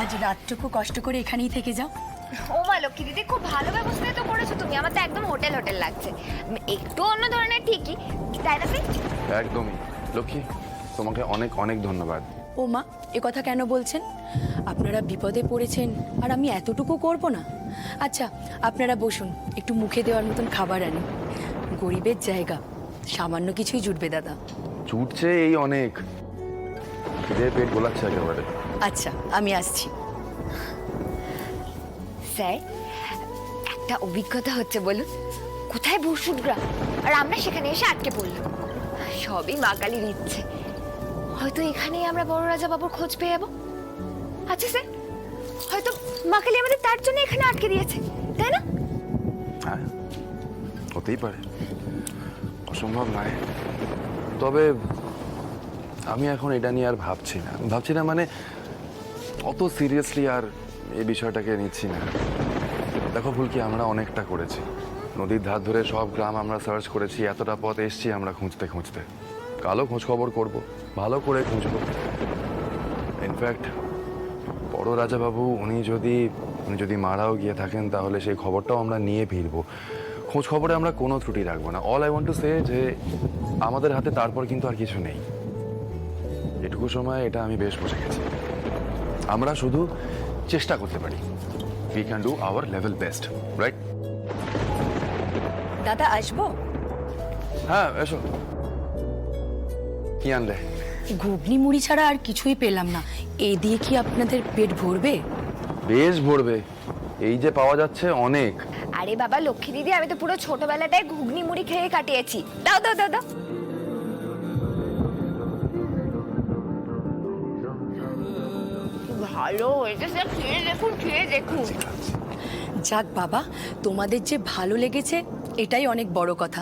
আজ রাতটুকু কষ্ট করে এখানেই থেকে যাও। ও মা লক্ষ্মী দিদি, খুব ভালো ব্যবস্থাই তো করেছো তুমি। আমার তো একদম হোটেল হোটেল লাগছে, একটু অন্য ধরনের ঠিকই, তাই না প্রিন্স? একদমই লক্ষ্মী, তোমাকে অনেক অনেক ধন্যবাদ। ও মা, এ কথা কেন বলছেন? আপনারা বিপদে পড়েছেন আর আমি এতটুকু করব না? আচ্ছা আপনারা বসুন, একটু মুখে দেওয়ার মতন খাবার আনি। গরিবের জায়গা, সামান্য কিছুই জুটবে দাদা। ছুটছে এই অনেক, খিদে পেট গোলাচ্ছে একেবারে। আচ্ছা আমি আসছি। স্যার, একটা অভিজ্ঞতা হচ্ছে বলুন। কোথায় বসুটগ্রা, আর আমরা সেখানে এসে আটকে পড়লাম। সবই মা কালীর ইচ্ছে। হয়তো এখানেই আমরা বড় রাজা বাবুর খোঁজ পেয়ে যাবো। আচ্ছা স্যার, হয়তো মা কালী আমাদের তার জন্য এখানে আটকে দিয়েছে, তাই না? হ্যাঁ, হতেই পারে, অসম্ভব নয়। তবে আমি এখন এটা নিয়ে আর ভাবছি না মানে অত সিরিয়াসলি আর এই বিষয়টাকে নিচ্ছি না। দেখো ভুল কি, আমরা অনেকটা করেছি, নদীর ধার ধরে সব গ্রাম আমরা সার্চ করেছি, এতটা পথ এসছি আমরা খুঁজতে খুঁজতে। কালো খোঁজ খবর করবো, ভালো করে খুঁজবো। ইনফ্যাক্ট বড় রাজাবাবু উনি যদি মারাও গিয়ে থাকেন তাহলে সেই খবরটাও আমরা নিয়ে ফিরবো। খোঁজ খবরে আমরা কোনো ত্রুটি রাখবো না। All I want to say যে আমাদের হাতে তারপর কিন্তু আর কিছু নেই। এটুকু সময় এটা আমি বেশ বুঝে গেছি। আমরা শুধু চেষ্টা করতে পারি। We can do our level best, right? দাদা আসবো? হ্যাঁ এসো। কি আনলে? ঘুগনি মুড়ি ছাড়া আর কিছুই পেলাম না। এই দিয়ে কি আপনাদের পেট ভরবে? বেশ ভরবে, এই যে পাওয়া যাচ্ছে অনেক। আরে বাবা লক্ষ্মী দিদি, আমি তো পুরো ছোটবেলাটায় ঘুগনি মুড়ি খেয়ে কাটিয়েছি। দাও দাও দাও দাও। ভালো হয়েছে স্যার, খেয়ে দেখুন খেয়ে দেখুন। যাক বাবা, তোমাদের যে ভালো লেগেছে এটাই অনেক বড় কথা।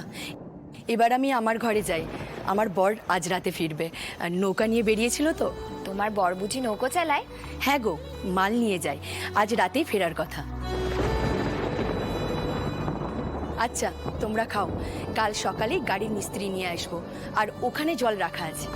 এবার আমি আমার ঘরে যাই, আমার বর আজ রাতে ফিরবে। আর নৌকা নিয়ে বেরিয়েছিল তো। তোমার বর বুঝি নৌকো চালায়? হ্যাঁ গো, মাল নিয়ে যায়, আজ রাতেই ফেরার কথা। আচ্ছা তোমরা খাও, কাল সকালে গাড়ির মিস্ত্রি নিয়ে আসবো, আর ওখানে জল রাখা আছে।